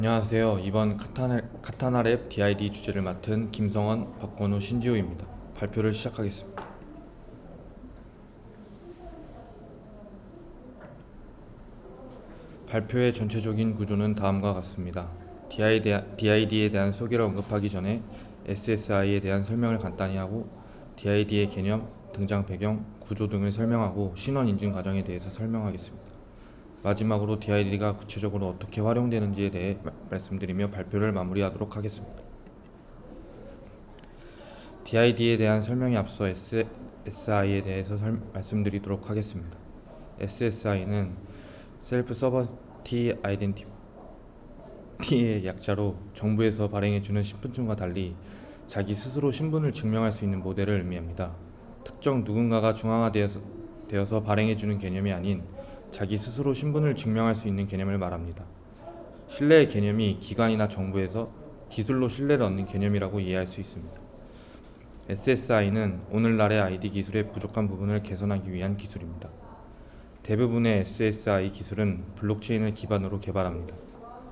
안녕하세요. 이번 카타나랩 DID 주제를 맡은 김성원, 박건우, 신지우입니다. 발표를 시작하겠습니다. 발표의 전체적인 구조는 다음과 같습니다. DID에 대한 소개를 언급하기 전에 SSI에 대한 설명을 간단히 하고 DID의 개념, 등장 배경, 구조 등을 설명하고 신원 인증 과정에 대해서 설명하겠습니다. 마지막으로 DID가 구체적으로 어떻게 활용되는지에 대해 말씀드리며 발표를 마무리하도록 하겠습니다. DID에 대한 설명에 앞서 SSI에 대해서 말씀드리도록 하겠습니다. SSI는 Self Sovereignty Identity의 약자로 정부에서 발행해주는 신분증과 달리 자기 스스로 신분을 증명할 수 있는 모델을 의미합니다. 특정 누군가가 중앙화되어서 발행해주는 개념이 아닌 자기 스스로 신분을 증명할 수 있는 개념을 말합니다. 신뢰의 개념이 기관이나 정부에서 기술로 신뢰를 얻는 개념이라고 이해할 수 있습니다. SSI는 오늘날의 ID 기술의 부족한 부분을 개선하기 위한 기술입니다. 대부분의 SSI 기술은 블록체인을 기반으로 개발합니다.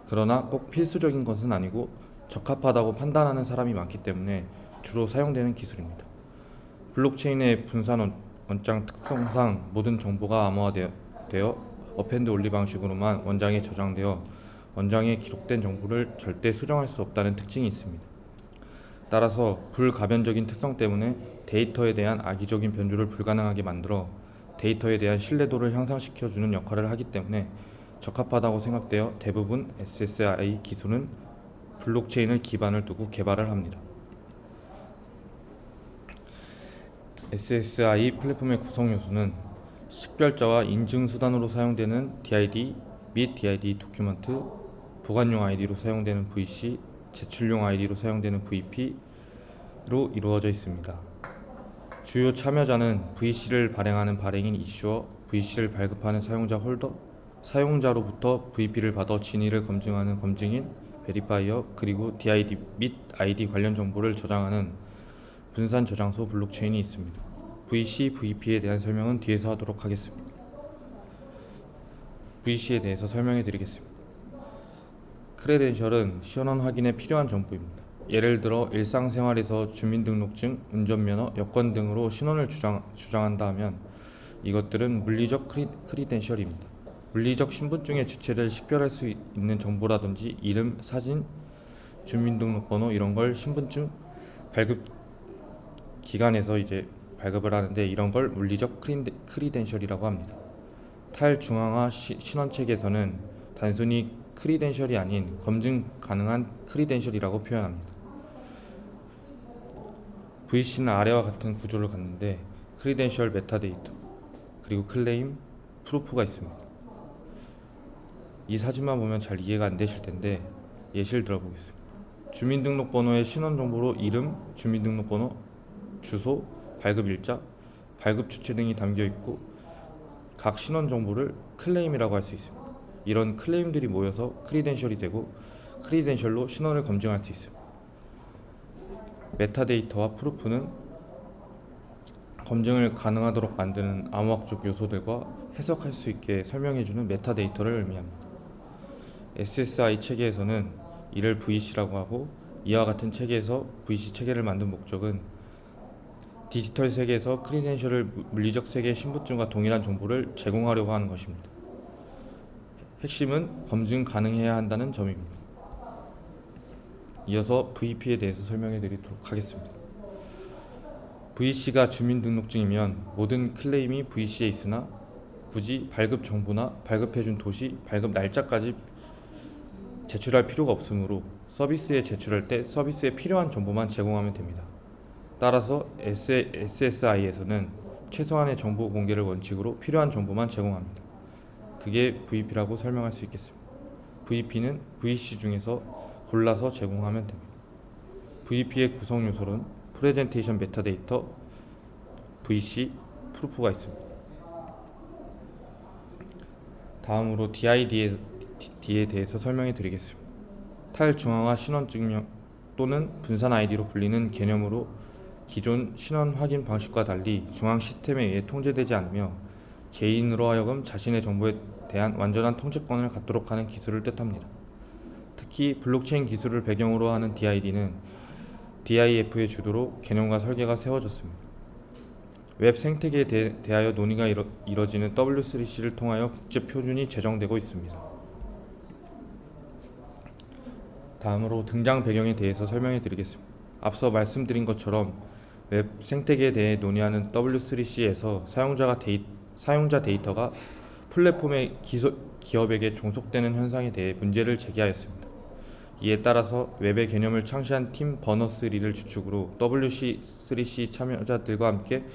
그러나 꼭 필수적인 것은 아니고 적합하다고 판단하는 사람이 많기 때문에 주로 사용되는 기술입니다. 블록체인의 분산 원장 특성상 모든 정보가 암호화되어 어펜드 올리 방식으로만 원장에 저장되어 원장에 기록된 정보를 절대 수정할 수 없다는 특징이 있습니다. 따라서 불가변적인 특성 때문에 데이터에 대한 악의적인 변조를 불가능하게 만들어 데이터에 대한 신뢰도를 향상시켜주는 역할을 하기 때문에 적합하다고 생각되어 대부분 SSI 기술은 블록체인을 기반을 두고 개발을 합니다. SSI 플랫폼의 구성 요소는 식별자와 인증 수단으로 사용되는 DID 및 DID 도큐먼트, 보관용 ID로 사용되는 VC, 제출용 ID로 사용되는 VP로 이루어져 있습니다. 주요 참여자는 VC를 발행하는 발행인 이슈어, VC를 발급하는 사용자 홀더, 사용자로부터 VP를 받아 진위를 검증하는 검증인, 베리파이어, 그리고 DID 및 ID 관련 정보를 저장하는 분산 저장소 블록체인이 있습니다. VC, VP에 대한 설명은 뒤에서 하도록 하겠습니다. VC에 대해서 설명해 드리겠습니다. 크레덴셜은 신원 확인에 필요한 정보입니다. 예를 들어 일상생활에서 주민등록증, 운전면허, 여권 등으로 신원을 주장한다 하면 이것들은 물리적 크리덴셜입니다. 물리적 신분증의 주체를 식별할 수 있는 정보라든지 이름, 사진, 주민등록번호 이런 걸 신분증 발급 기관에서 발급을 하는데 이런 걸 물리적 크리덴셜이라고 합니다. 탈중앙화 신원체계에서는 단순히 크리덴셜이 아닌 검증 가능한 크리덴셜이라고 표현합니다. VC는 아래와 같은 구조를 갖는데 크리덴셜 메타데이터, 그리고 클레임, 프루프가 있습니다. 이 사진만 보면 잘 이해가 안 되실 텐데 예시를 들어보겠습니다. 주민등록번호의 신원정보로 이름, 주민등록번호, 주소, 발급일자, 발급 주체 등이 담겨 있고 각 신원 정보를 클레임이라고 할 수 있습니다. 이런 클레임들이 모여서 크리덴셜이 되고 크리덴셜로 신원을 검증할 수 있습니다. 메타데이터와 프루프는 검증을 가능하도록 만드는 암호학적 요소들과 해석할 수 있게 설명해주는 메타데이터를 의미합니다. SSI 체계에서는 이를 VC라고 하고 이와 같은 체계에서 VC 체계를 만든 목적은 디지털 세계에서 크리덴셜을 물리적 세계의 신분증과 동일한 정보를 제공하려고 하는 것입니다. 핵심은 검증 가능해야 한다는 점입니다. 이어서 VP에 대해서 설명해 드리도록 하겠습니다. VC가 주민등록증이면 모든 클레임이 VC에 있으나 굳이 발급 정보나 발급해준 도시, 발급 날짜까지 제출할 필요가 없으므로 서비스에 제출할 때 서비스에 필요한 정보만 제공하면 됩니다. 따라서 SSI에서는 최소한의 정보 공개를 원칙으로 필요한 정보만 제공합니다. 그게 VP라고 설명할 수 있겠습니다. VP는 VC 중에서 골라서 제공하면 됩니다. VP의 구성 요소는 프레젠테이션 메타데이터, VC, 프루프가 있습니다. 다음으로 DID에 대해서 설명해 드리겠습니다. 탈중앙화 신원증명 또는 분산 ID로 불리는 개념으로 기존 신원 확인 방식과 달리 중앙 시스템에 의해 통제되지 않으며 개인으로 하여금 자신의 정보에 대한 완전한 통제권을 갖도록 하는 기술을 뜻합니다. 특히 블록체인 기술을 배경으로 하는 DID는 DIF의 주도로 개념과 설계가 세워졌습니다. 웹 생태계에 대하여 논의가 이뤄지는 W3C를 통하여 국제 표준이 제정되고 있습니다. 다음으로 등장 배경에 대해서 설명해 드리겠습니다. 앞서 말씀드린 것처럼 웹 생태계에 대해 논의하는 W3C에서 사용자 데이터가 플랫폼의 기업에게 종속되는 현상에 대해 문제를 제기하였습니다. 이에 따라서 웹의 개념을 창시한 팀 버너스-리를 주축으로 W3C 참여자들과 함께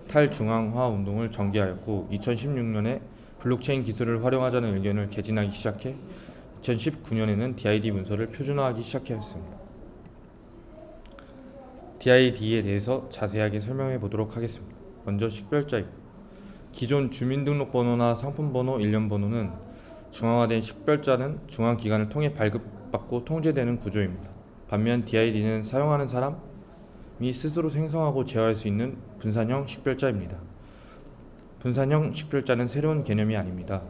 탈중앙화 운동을 전개하였고 2016년에 블록체인 기술을 활용하자는 의견을 개진하기 시작해 2019년에는 DID 문서를 표준화하기 시작하였습니다. DID에 대해서 자세하게 설명해 보도록 하겠습니다. 먼저 식별자입니다. 기존 주민등록번호나 상품번호, 일련번호는 중앙화된 식별자는 중앙기관을 통해 발급받고 통제되는 구조입니다. 반면 DID는 사용하는 사람이 스스로 생성하고 제어할 수 있는 분산형 식별자입니다. 분산형 식별자는 새로운 개념이 아닙니다.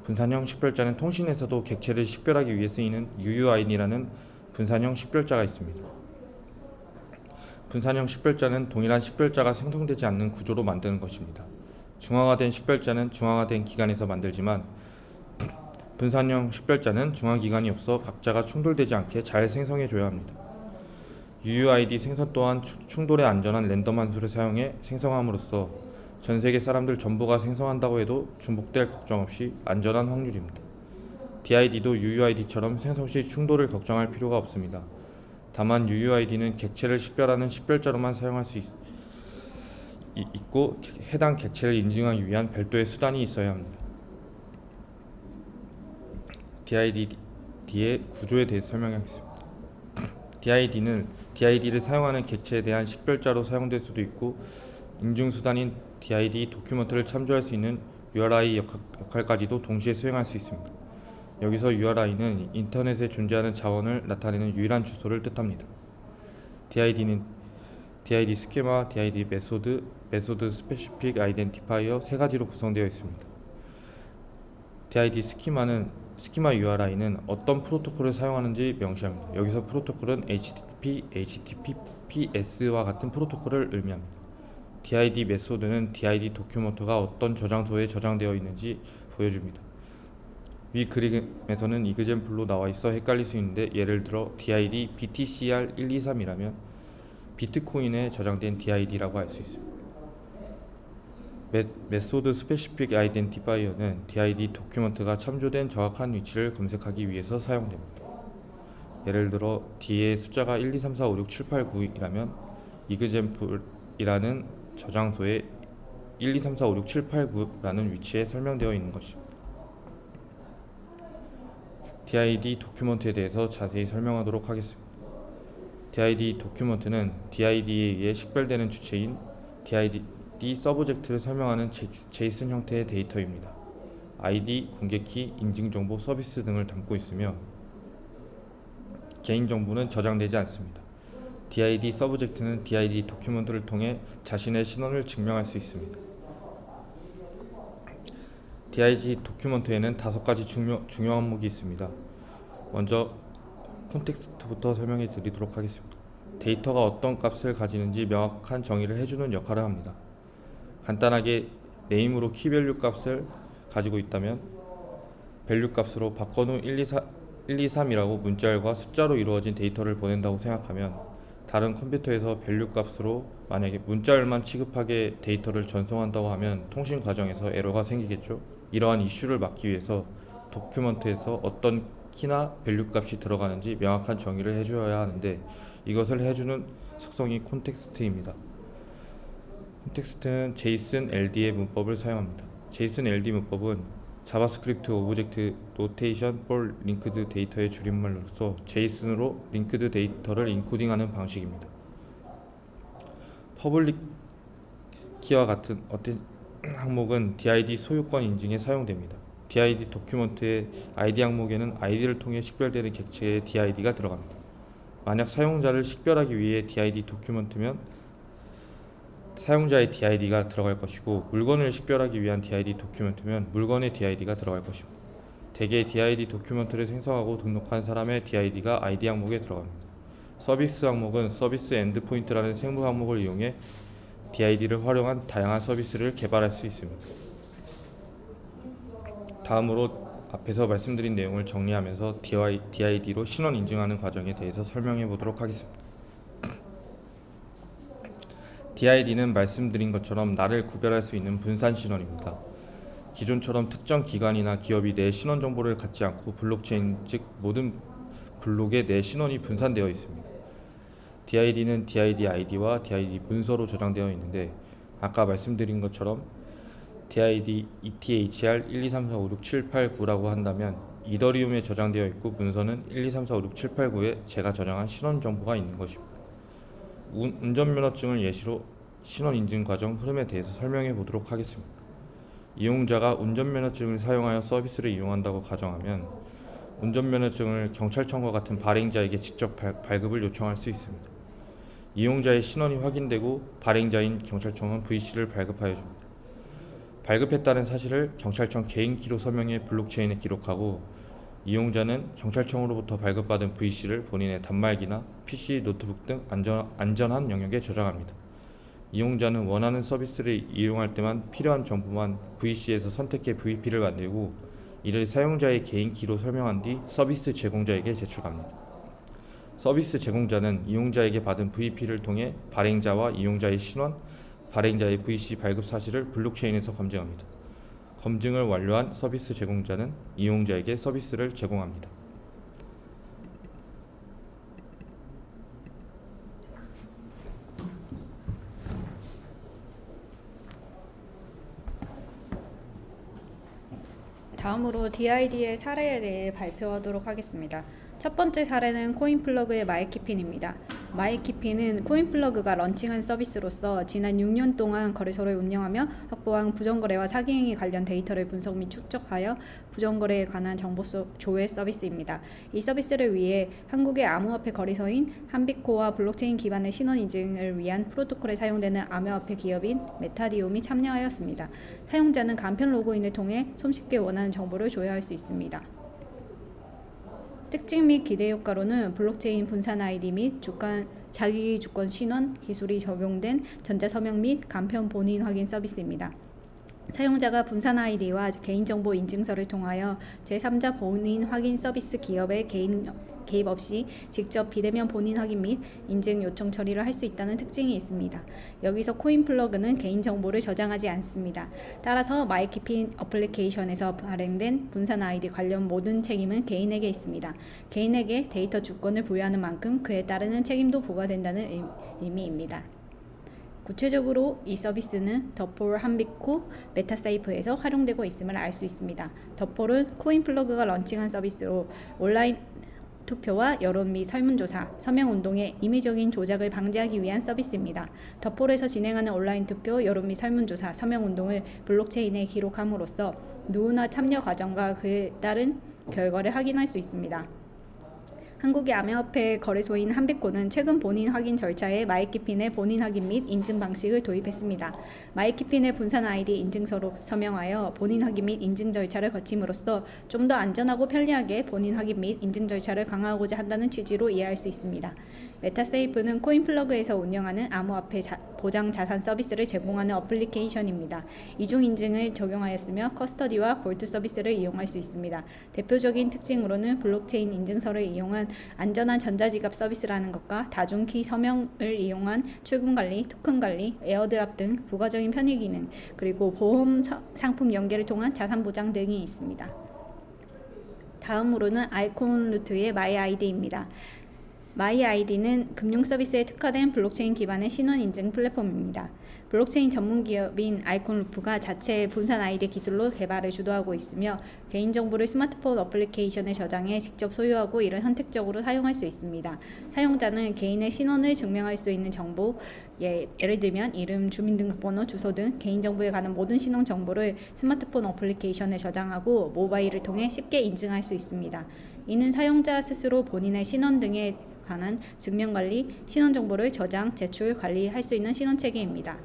분산형 식별자는 통신에서도 객체를 식별하기 위해 쓰이는 UUID라는 분산형 식별자가 있습니다. 분산형 식별자는 동일한 식별자가 생성되지 않는 구조로 만드는 것입니다. 중앙화된 식별자는 중앙화된 기관에서 만들지만 분산형 식별자는 중앙기관이 없어 각자가 충돌되지 않게 잘 생성해줘야 합니다. UUID 생성 또한 충돌에 안전한 랜덤 함수를 사용해 생성함으로써 전 세계 사람들 전부가 생성한다고 해도 중복될 걱정 없이 안전한 확률입니다. DID도 UUID처럼 생성 시 충돌을 걱정할 필요가 없습니다. 다만 UUID는 객체를 식별하는 식별자로만 사용할 수 있고 해당 객체를 인증하기 위한 별도의 수단이 있어야 합니다. DID의 구조에 대해 설명하겠습니다. DID를 사용하는 객체에 대한 식별자로 사용될 수도 있고 인증수단인 DID 도큐먼트를 참조할 수 있는 URI 역할까지도 동시에 수행할 수 있습니다. 여기서 URI는 인터넷에 존재하는 자원을 나타내는 유일한 주소를 뜻합니다. DID는 DID 스키마, DID 메소드 스페시픽 아이덴티파이어 세 가지로 구성되어 있습니다. DID 스키마 URI는 어떤 프로토콜을 사용하는지 명시합니다. 여기서 프로토콜은 HTTP, HTTPS와 같은 프로토콜을 의미합니다. DID 메소드는 DID 도큐먼트가 어떤 저장소에 저장되어 있는지 보여줍니다. 위 그림에서는 이그젠플로 나와 있어 헷갈릴 수 있는데 예를 들어 DID BTCR123이라면 비트코인에 저장된 DID라고 할 수 있습니다. 메소드 스페시픽 아이덴티파이어는 DID 도큐먼트가 참조된 정확한 위치를 검색하기 위해서 사용됩니다. 예를 들어 D의 숫자가 1, 2, 3, 4, 5, 6, 7, 8, 9이라면 이그젠플이라는 저장소에 1, 2, 3, 4, 5, 6, 7, 8, 9라는 위치에 설명되어 있는 것입니다. DID 도큐먼트에 대해서 자세히 설명하도록 하겠습니다. DID 도큐먼트는 DID에 의해 식별되는 주체인 DID 서브젝트를 설명하는 JSON 형태의 데이터입니다. ID, 공개키, 인증정보, 서비스 등을 담고 있으며 개인정보는 저장되지 않습니다. DID 서브젝트는 DID 도큐먼트를 통해 자신의 신원을 증명할 수 있습니다. DID 도큐먼트에는 5가지 중요한 항목이 있습니다. 먼저 콘텍스트부터 설명해 드리도록 하겠습니다. 데이터가 어떤 값을 가지는지 명확한 정의를 해주는 역할을 합니다. 간단하게 네임으로 키밸류 값을 가지고 있다면 밸류 값으로 바꿔 놓은 1, 2, 3이라고 문자열과 숫자로 이루어진 데이터를 보낸다고 생각하면 다른 컴퓨터에서 밸류 값으로 만약에 문자열만 취급하게 데이터를 전송한다고 하면 통신 과정에서 에러가 생기겠죠. 이러한 이슈를 막기 위해서 도큐먼트에서 어떤 키나 밸류 값이 들어가는지 명확한 정의를 해주어야 하는데 이것을 해주는 속성이 콘텍스트입니다. 콘텍스트는 JSON LD의 문법을 사용합니다. JSON LD 문법은 자바스크립트 오브젝트 노테이션 for linked 데이터의 줄임말로서 JSON으로 링크드 데이터를 인코딩하는 방식입니다. 퍼블릭 키와 같은 어떤 항목은 DID 소유권 인증에 사용됩니다. DID 도큐먼트의 ID 항목에는 ID를 통해 식별되는 객체의 DID가 들어갑니다. 만약 사용자를 식별하기 위해 DID 도큐먼트면 사용자의 DID가 들어갈 것이고 물건을 식별하기 위한 DID 도큐먼트면 물건의 DID가 들어갈 것입니다. 대개 DID 도큐먼트를 생성하고 등록한 사람의 DID가 ID 항목에 들어갑니다. 서비스 항목은 서비스 엔드포인트라는 생물 항목을 이용해 DID를 활용한 다양한 서비스를 개발할 수 있습니다. 다음으로 앞에서 말씀드린 내용을 정리하면서 DID로 신원 인증하는 과정에 대해서 설명해 보도록 하겠습니다. DID는 말씀드린 것처럼 날을 구별할 수 있는 분산 신원입니다. 기존처럼 특정 기관이나 기업이 내 신원 정보를 갖지 않고 블록체인 즉 모든 블록에 내 신원이 분산되어 있습니다. DID는 DID ID와 DID 문서로 저장되어 있는데 아까 말씀드린 것처럼 DID ETHR 123456789라고 한다면 이더리움에 저장되어 있고 문서는 123456789에 제가 저장한 신원 정보가 있는 것입니다. 운전면허증을 예시로 신원 인증 과정 흐름에 대해서 설명해 보도록 하겠습니다. 이용자가 운전면허증을 사용하여 서비스를 이용한다고 가정하면 운전면허증을 경찰청과 같은 발행자에게 직접 발급을 요청할 수 있습니다. 이용자의 신원이 확인되고 발행자인 경찰청은 VC를 발급하여 줍니다. 발급했다는 사실을 경찰청 개인키로 서명해 블록체인에 기록하고 이용자는 경찰청으로부터 발급받은 VC를 본인의 단말기나 PC, 노트북 등 안전한 영역에 저장합니다. 이용자는 원하는 서비스를 이용할 때만 필요한 정보만 VC에서 선택해 VP를 만들고 이를 사용자의 개인키로 설명한 뒤 서비스 제공자에게 제출합니다. 서비스 제공자는 이용자에게 받은 VP를 통해 발행자와 이용자의 신원, 발행자의 VC 발급 사실을 블록체인에서 검증합니다. 검증을 완료한 서비스 제공자는 이용자에게 서비스를 제공합니다. 다음으로 DID의 사례에 대해 발표하도록 하겠습니다. 첫 번째 사례는 코인플러그의 마이키핀입니다. 마이키핀은 코인플러그가 런칭한 서비스로서 지난 6년 동안 거래소를 운영하며 확보한 부정거래와 사기행위 관련 데이터를 분석 및 축적하여 부정거래에 관한 정보 조회 서비스입니다. 이 서비스를 위해 한국의 암호화폐 거래소인 한비코와 블록체인 기반의 신원 인증을 위한 프로토콜에 사용되는 암호화폐 기업인 메타디움이 참여하였습니다. 사용자는 간편 로그인을 통해 손쉽게 원하는 정보를 조회할 수 있습니다. 특징 및 기대 효과로는 블록체인 분산 ID 및 자기 주권 신원 기술이 적용된 전자서명 및 간편 본인 확인 서비스입니다. 사용자가 분산 ID와 개인정보 인증서를 통하여 제3자 본인 확인 서비스 기업의 개입 없이 직접 비대면 본인 확인 및 인증 요청 처리를 할 수 있다는 특징이 있습니다. 여기서 코인플러그는 개인정보를 저장하지 않습니다. 따라서 마이키핀 어플리케이션에서 발행된 분산 ID 관련 모든 책임은 개인에게 있습니다. 개인에게 데이터 주권을 부여하는 만큼 그에 따르는 책임도 부과된다는 의미입니다. 구체적으로 이 서비스는 더폴, 한비코, 메타세이프에서 활용되고 있음을 알 수 있습니다. 더폴은 코인플러그가 런칭한 서비스로 온라인 투표와 여론 및 설문조사, 서명운동의 임의적인 조작을 방지하기 위한 서비스입니다. 더폴에서 진행하는 온라인 투표, 여론 및 설문조사, 서명운동을 블록체인에 기록함으로써 누구나 참여 과정과 그에 따른 결과를 확인할 수 있습니다. 한국의 암호화폐 거래소인 한비코는 최근 본인 확인 절차에 마이키핀의 본인 확인 및 인증 방식을 도입했습니다. 마이키핀의 분산 ID 인증서로 서명하여 본인 확인 및 인증 절차를 거침으로써 좀 더 안전하고 편리하게 본인 확인 및 인증 절차를 강화하고자 한다는 취지로 이해할 수 있습니다. 메타세이프는 코인플러그에서 운영하는 암호화폐 보장 자산 서비스를 제공하는 어플리케이션입니다. 이중 인증을 적용하였으며 커스터디와 볼트 서비스를 이용할 수 있습니다. 대표적인 특징으로는 블록체인 인증서를 이용한 안전한 전자지갑 서비스라는 것과 다중키 서명을 이용한 출금 관리, 토큰 관리, 에어드랍 등 부가적인 편의 기능, 그리고 보험 상품 연계를 통한 자산 보장 등이 있습니다. 다음으로는 아이콘루트의 마이아이디입니다. 마이아이디는 금융 서비스에 특화된 블록체인 기반의 신원 인증 플랫폼입니다. 블록체인 전문 기업인 아이콘루프가 자체 분산 아이디 기술로 개발을 주도하고 있으며 개인정보를 스마트폰 어플리케이션에 저장해 직접 소유하고 이를 선택적으로 사용할 수 있습니다. 사용자는 개인의 신원을 증명할 수 있는 정보, 예를 들면 이름, 주민등록번호, 주소 등 개인정보에 관한 모든 신원 정보를 스마트폰 어플리케이션에 저장하고 모바일을 통해 쉽게 인증할 수 있습니다. 이는 사용자 스스로 본인의 신원 등에 관한 증명관리, 신원정보를 저장, 제출, 관리할 수 있는 신원체계입니다.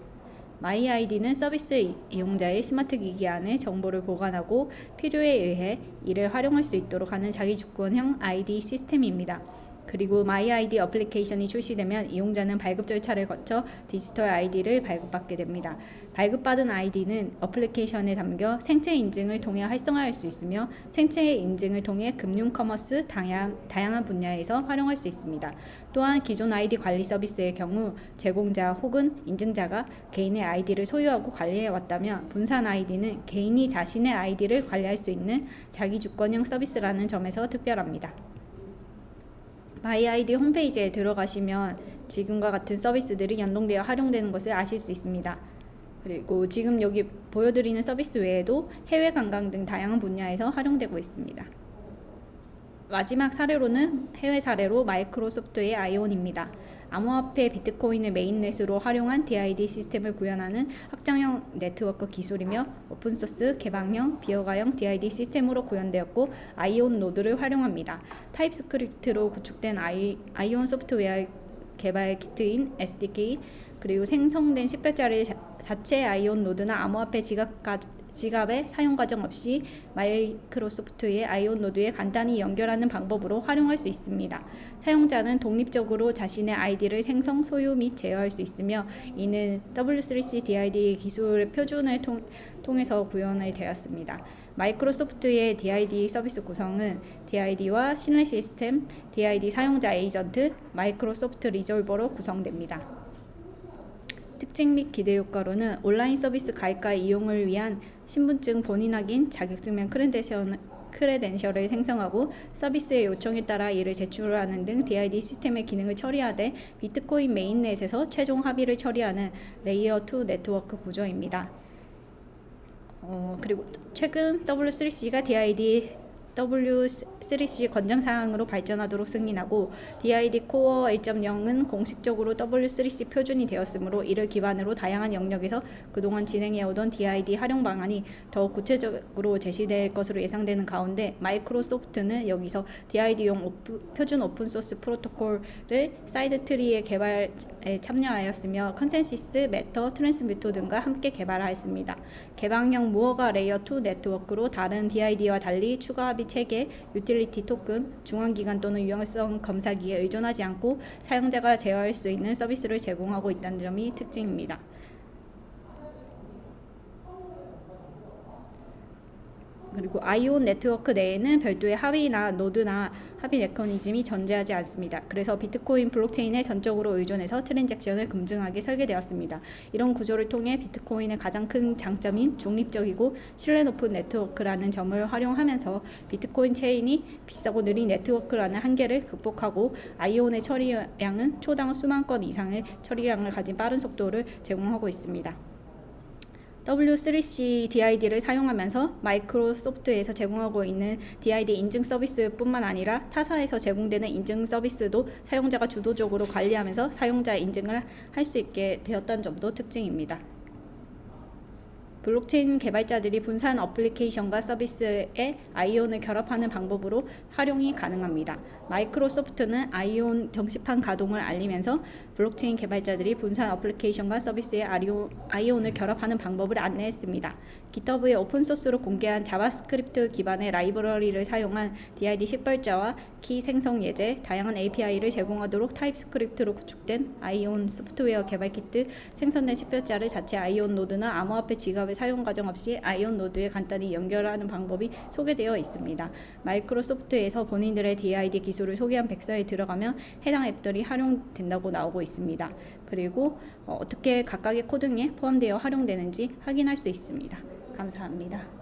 마이아이디는 서비스 이용자의 스마트 기기 안에 정보를 보관하고 필요에 의해 이를 활용할 수 있도록 하는 자기주권형 아이디 시스템입니다. 그리고 마이아이디 어플리케이션이 출시되면 이용자는 발급 절차를 거쳐 디지털 아이디를 발급받게 됩니다. 발급받은 아이디는 어플리케이션에 담겨 생체 인증을 통해 활성화할 수 있으며 생체 인증을 통해 금융 커머스 다양한 분야에서 활용할 수 있습니다. 또한 기존 아이디 관리 서비스의 경우 제공자 혹은 인증자가 개인의 아이디를 소유하고 관리해 왔다면 분산 아이디는 개인이 자신의 아이디를 관리할 수 있는 자기주권형 서비스라는 점에서 특별합니다. 마이아이디 홈페이지에 들어가시면 지금과 같은 서비스들이 연동되어 활용되는 것을 아실 수 있습니다. 그리고 지금 여기 보여드리는 서비스 외에도 해외 관광 등 다양한 분야에서 활용되고 있습니다. 마지막 사례로는 해외 사례로 마이크로소프트의 아이온입니다. 암호화폐 비트코인을 메인넷으로 활용한 DID 시스템을 구현하는 확장형 네트워크 기술이며 오픈소스 개방형 비허가형 DID 시스템으로 구현되었고 아이온 노드를 활용합니다. 타입스크립트로 구축된 아이온 소프트웨어 개발 키트인 SDK 그리고 생성된 10별짜리 자체 아이온 노드나 암호화폐 지갑의 사용 과정 없이 마이크로소프트의 아이온 노드에 간단히 연결하는 방법으로 활용할 수 있습니다. 사용자는 독립적으로 자신의 아이디를 생성, 소유 및 제어할 수 있으며 이는 W3C DID 기술의 표준을 통해서 구현이 되었습니다. 마이크로소프트의 DID 서비스 구성은 DID와 신뢰 시스템, DID 사용자 에이전트, 마이크로소프트 리졸버로 구성됩니다. 특징 및 기대 효과로는 온라인 서비스 가입과 이용을 위한 신분증 본인 확인, 자격증명 크레덴셜을 생성하고 서비스의 요청에 따라 이를 제출하는 등 DID 시스템의 기능을 처리하되 비트코인 메인넷에서 최종 합의를 처리하는 레이어 2 네트워크 구조입니다. 그리고 최근 W3C가 DID W3C 권장사항으로 발전하도록 승인하고 DID 코어 1.0은 공식적으로 W3C 표준이 되었으므로 이를 기반으로 다양한 영역에서 그동안 진행해오던 DID 활용 방안이 더욱 구체적으로 제시될 것으로 예상되는 가운데 마이크로소프트는 여기서 DID용 표준 오픈소스 프로토콜을 사이드 트리의 개발에 참여하였으며 컨센시스, 매터, 트랜스뮤터 등과 함께 개발하였습니다. 개방형 무허가 레이어 2 네트워크로 다른 DID와 달리 추가 합의 체계, 유틸리티 토큰, 중앙기관 또는 유용성 검사기에 의존하지 않고 사용자가 제어할 수 있는 서비스를 제공하고 있다는 점이 특징입니다. 그리고 아이온 네트워크 내에는 별도의 합의나 노드나 합의 메커니즘이 존재하지 않습니다. 그래서 비트코인 블록체인에 전적으로 의존해서 트랜잭션을 검증하게 설계되었습니다. 이런 구조를 통해 비트코인의 가장 큰 장점인 중립적이고 신뢰 높은 네트워크라는 점을 활용하면서 비트코인 체인이 비싸고 느린 네트워크라는 한계를 극복하고 아이온의 처리량은 초당 수만 건 이상의 처리량을 가진 빠른 속도를 제공하고 있습니다. W3C DID를 사용하면서 마이크로소프트에서 제공하고 있는 DID 인증 서비스뿐만 아니라 타사에서 제공되는 인증 서비스도 사용자가 주도적으로 관리하면서 사용자 인증을 할 수 있게 되었다는 점도 특징입니다. 블록체인 개발자들이 분산 어플리케이션과 서비스에 아이온을 결합하는 방법으로 활용이 가능합니다. 마이크로소프트는 아이온 정시판 가동을 알리면서 블록체인 개발자들이 분산 어플리케이션과 서비스에 아이온을 결합하는 방법을 안내했습니다. GitHub에 오픈소스로 공개한 자바스크립트 기반의 라이브러리를 사용한 DID 식별자와 키 생성 예제, 다양한 API를 제공하도록 타입스크립트로 구축된 아이온 소프트웨어 개발 키트, 생성된 식별자를 자체 아이온 노드나 암호화폐 지갑의 사용 과정 없이 아이온 노드에 간단히 연결하는 방법이 소개되어 있습니다. 마이크로소프트에서 본인들의 DID 기술을 소개한 백서에 들어가면 해당 앱들이 활용된다고 나오고 있습니다. 그리고 어떻게 각각의 코딩에 포함되어 활용되는지 확인할 수 있습니다. 감사합니다.